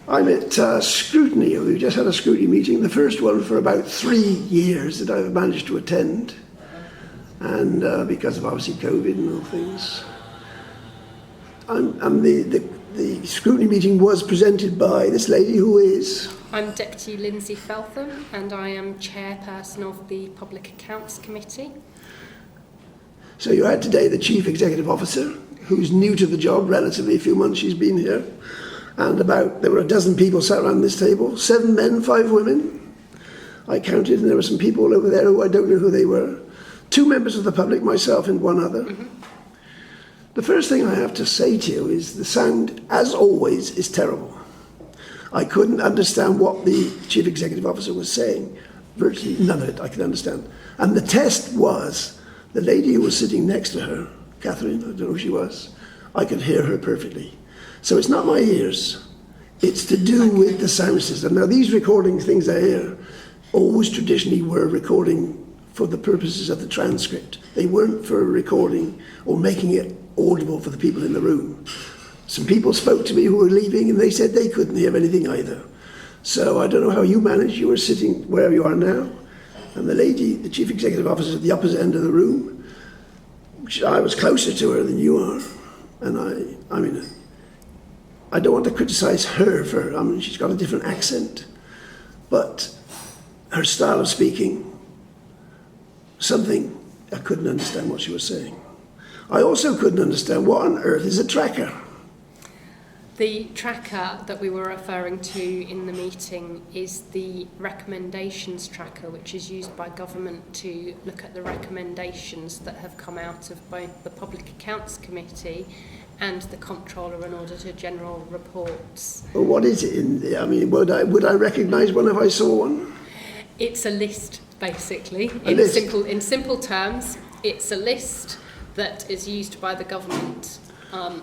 I'm at Scrutiny. We've just had a Scrutiny meeting, the first one for about 3 years that I've managed to attend, and because of obviously COVID and all things. The Scrutiny meeting was presented by this lady who is... I'm Deputy Lindsay Feltham, and I am Chairperson of the Public Accounts Committee. So you had today the Chief Executive Officer, who's new to the job, relatively a few months she's been here. And there were a dozen people sat around this table, 7 men, 5 women. I counted, and there were some people over there who I don't know who they were. 2 members of the public, myself and 1 other. Mm-hmm. The first thing I have to say to you is the sound, as always, is terrible. I couldn't understand what the Chief Executive Officer was saying. Virtually none of it I could understand. And the test was, the lady who was sitting next to her, Catherine, I don't know who she was, I could hear her perfectly. So it's not my ears, it's to do with the sound system. Now these recording things I hear always traditionally were recording for the purposes of the transcript. They weren't for recording or making it audible for the people in the room. Some people spoke to me who were leaving and they said they couldn't hear anything either. So I don't know how you managed. You were sitting wherever you are now, and the lady, the Chief Executive Officer, at the opposite end of the room, I was closer to her than you are, and I mean, I don't want to criticise her she's got a different accent, but her style of speaking, something, I couldn't understand what she was saying. I also couldn't understand what on earth is a tracker. The tracker that we were referring to in the meeting is the recommendations tracker, which is used by government to look at the recommendations that have come out of both the Public Accounts Committee and the Comptroller and Auditor General reports. Well, what is it? Would I recognise one if I saw one? It's a list, basically. In simple terms, it's a list that is used by the government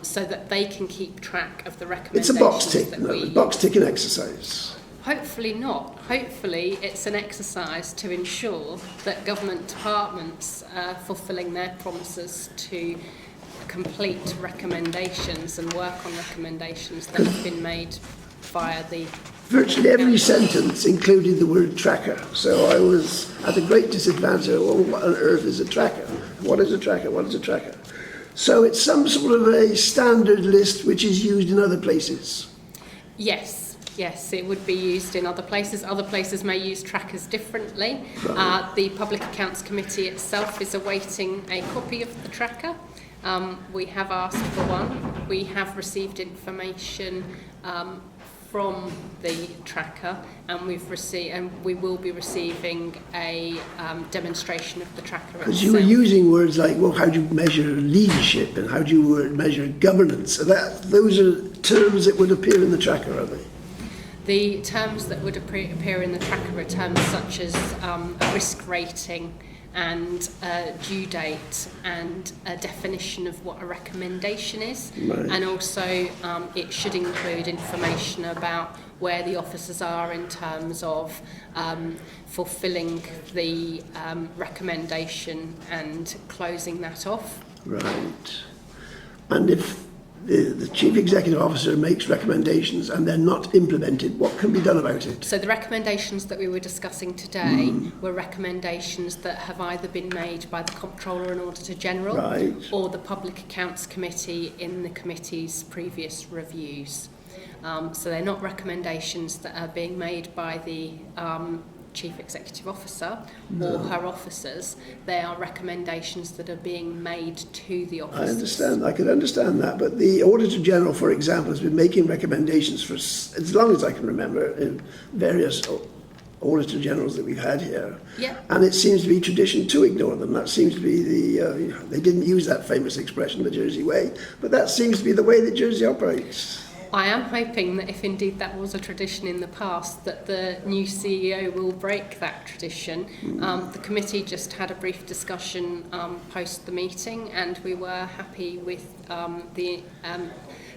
so that they can keep track of the recommendations. It's a box tick, box ticking exercise. Hopefully not. Hopefully it's an exercise to ensure that government departments are fulfilling their promises to complete recommendations and work on recommendations that have been made via the... Virtually every sentence included the word tracker, so I was at a great disadvantage. Well, what on earth is a tracker? What is a tracker? What is a tracker? So it's some sort of a standard list which is used in other places. Yes, it would be used in other places. Other places may use trackers differently. Right. The Public Accounts Committee itself is awaiting a copy of the tracker. We have asked for one. We have received information from the tracker, and we will be receiving a demonstration of the tracker itself. Because you were using words like, well, how do you measure leadership and how do you measure governance? Those are terms that would appear in the tracker, are they? The terms that would appear in the tracker are terms such as a risk rating and a due date and a definition of what a recommendation is. Right. And also it should include information about where the officers are in terms of fulfilling the recommendation and closing that off. Right. And if the Chief Executive Officer makes recommendations and they're not implemented, what can be done about it? So the recommendations that we were discussing today were recommendations that have either been made by the Comptroller and Auditor General, right, or the Public Accounts Committee in the committee's previous reviews. So they're not recommendations that are being made by the Chief Executive Officer or her officers. They are recommendations that are being made to the officers. I understand. I could understand that. But the Auditor General, for example, has been making recommendations for as long as I can remember in various Auditor Generals that we've had here. Yeah. And it seems to be tradition to ignore them. That seems to be they didn't use that famous expression, the Jersey way, but that seems to be the way that Jersey operates. I am hoping that if indeed that was a tradition in the past, that the new CEO will break that tradition. The committee just had a brief discussion post the meeting, and we were happy with the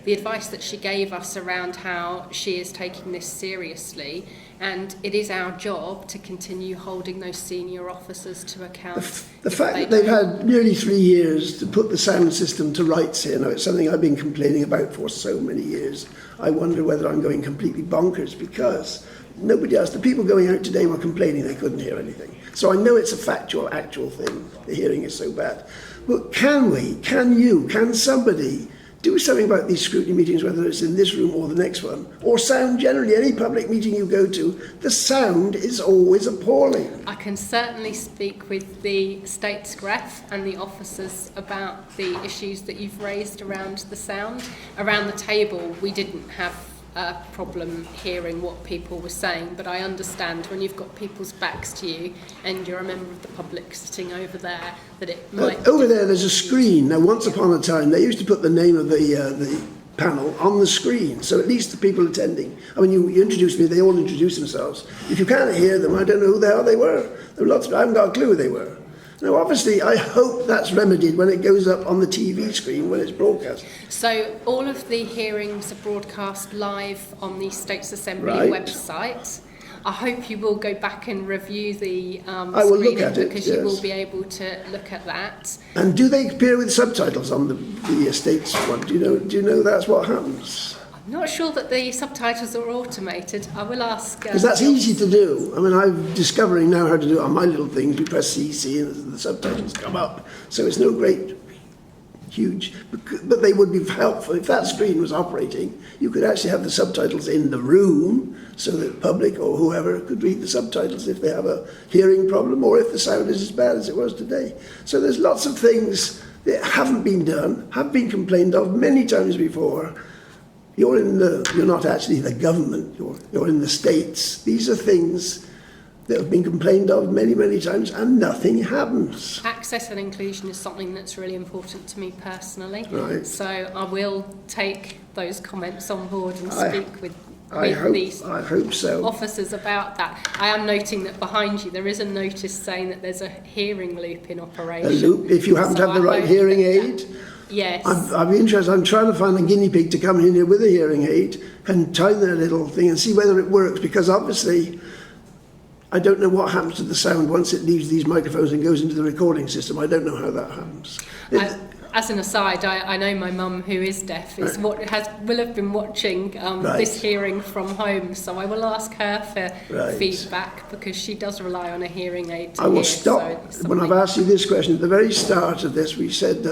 the advice that she gave us around how she is taking this seriously, and it is our job to continue holding those senior officers to account. The fact that they've had nearly 3 years to put the sound system to rights here, now it's something I've been complaining about for so many years. I wonder whether I'm going completely bonkers, because nobody else, the people going out today were complaining they couldn't hear anything. So I know it's a factual, actual thing. The hearing is so bad. But can somebody do something about these scrutiny meetings, whether it's in this room or the next one, or sound generally, any public meeting you go to, the sound is always appalling. I can certainly speak with the State Scref and the officers about the issues that you've raised around the sound. Around the table, we didn't have a problem hearing what people were saying, but I understand when you've got people's backs to you and you're a member of the public sitting over there, that it might... Over there, there's a screen. Now, once upon a time, they used to put the name of the panel on the screen, so at least the people attending... I mean, you introduced me, they all introduced themselves. If you can't hear them, I don't know who the hell they were. There were lots of, I haven't got a clue who they were. Now, obviously, I hope that's remedied when it goes up on the TV screen when it's broadcast. So all of the hearings are broadcast live on the States Assembly website. I hope you will go back and review the I will look at it, because you will be able to look at that. And do they appear with subtitles on the Estates one? Do you know that's what happens? I'm not sure that the subtitles are automated. I will ask. Because that's easy to do. I mean, I'm discovering now how to do it on my little things. You press CC and the subtitles come up. So it's no great, huge, but they would be helpful. If that screen was operating, you could actually have the subtitles in the room so that the public or whoever could read the subtitles if they have a hearing problem or if the sound is as bad as it was today. So there's lots of things that haven't been done, have been complained of many times before. You're not actually the government, you're in the States. These are things that have been complained of many, many times and nothing happens. Access and inclusion is something that's really important to me personally. Right. So I will take those comments on board and speak with these officers about that. I am noting that behind you there is a notice saying that there's a hearing loop in operation. A loop, if you happen to have the right hearing aid. Yes. I'd be interested. I'm trying to find a guinea pig to come in here with a hearing aid and try their little thing and see whether it works, because obviously I don't know what happens to the sound once it leaves these microphones and goes into the recording system. I don't know how that happens. As an aside, I know my mum, who is deaf, will have been watching this hearing from home, so I will ask her for feedback, because she does rely on a hearing aid. I will stop. When I've asked you this question, at the very start of this, we said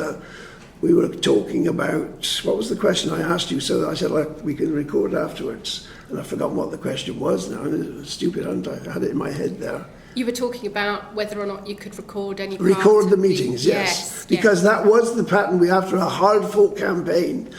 we were talking about, what was the question I asked you? So I said, we can record afterwards. And I've forgotten what the question was now. It's stupid, haven't I? I had it in my head there. You were talking about whether or not you could record any part Record the meetings, yes. Because that was the pattern. After a hard-fought campaign,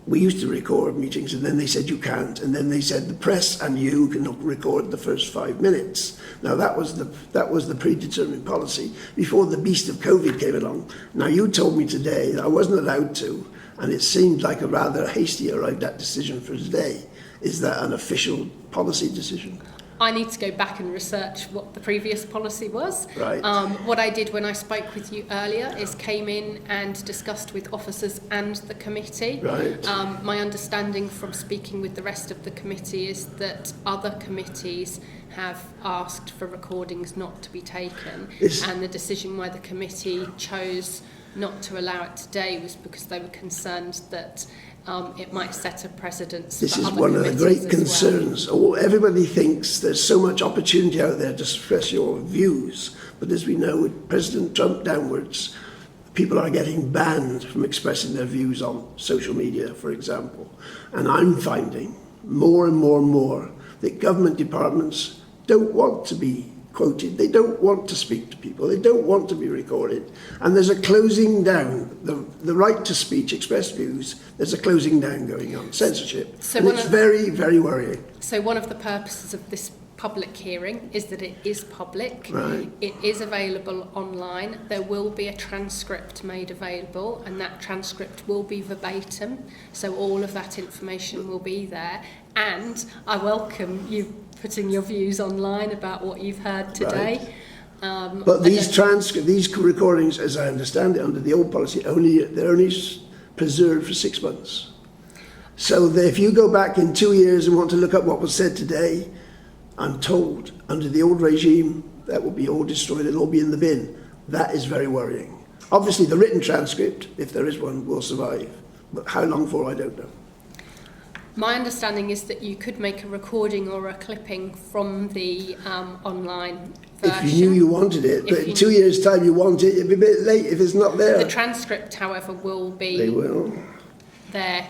we used to record meetings, and then they said you can't. And then they said the press and you can record the first 5 minutes. Now, that was the predetermined policy before the beast of COVID came along. Now, you told me today that I wasn't allowed to, and it seemed like a rather hasty arrived-at decision for today. Is that an official policy decision? I need to go back and research what the previous policy was. Right. What I did when I spoke with you earlier is came in and discussed with officers and the committee. Right. My understanding from speaking with the rest of the committee is that other committees have asked for recordings not to be taken, and the decision why the committee chose not to allow it today was because they were concerned that it might set a precedence. This is one of the great concerns. Everybody thinks there's so much opportunity out there to express your views, but as we know, with President Trump downwards, people are getting banned from expressing their views on social media, for example. And I'm finding more and more and more that government departments don't want to be quoted. They don't want to speak to people. They don't want to be recorded. And there's a closing down. The right to speech, express views, there's a closing down going on, censorship. And it's very, very worrying. So one of the purposes of this public hearing is that it is public. Right. It is available online. There will be a transcript made available, and that transcript will be verbatim. So all of that information will be there. And I welcome you putting your views online about what you've heard today. Right. But these recordings, as I understand it, under the old policy, they're only preserved for 6 months. So that if you go back in 2 years and want to look up what was said today, I'm told under the old regime that will be all destroyed, it'll all be in the bin. That is very worrying. Obviously the written transcript, if there is one, will survive. But how long for, I don't know. My understanding is that you could make a recording or a clipping from the online version. If you knew you wanted it, but in 2 years' time you want it, it'd be a bit late if it's not there. The transcript, however, will be They will. there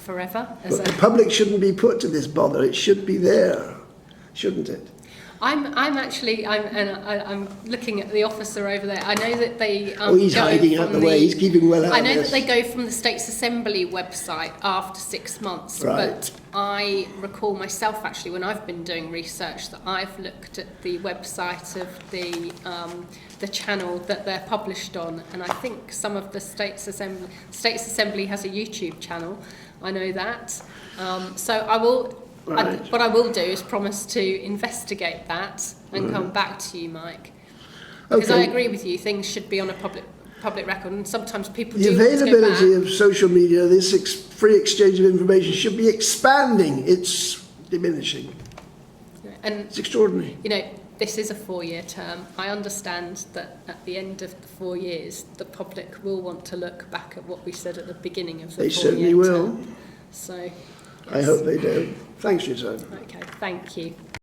forever. But the public shouldn't be put to this bother. It should be there, shouldn't it? I'm looking at the officer over there. I know that they. He's hiding out the way. He's keeping well out. I know that they go from the States Assembly website after 6 months. Right. But I recall myself actually when I've been doing research that I've looked at the website of the channel that they're published on, and I think some of the States Assembly has a YouTube channel. I know that. So I will. Right. What I will do is promise to investigate that and come back to you, Mike. Because Okay. I agree with you, things should be on a public record, and sometimes people The do want to go availability back. of social media, this free exchange of information should be expanding. It's diminishing. And, It's extraordinary. you know, this is a 4-year term. I understand that at the end of the 4 years, the public will want to look back at what we said at the beginning of the 4-year They certainly term. will. So, I hope they do. Thanks for your time. okay, thank you.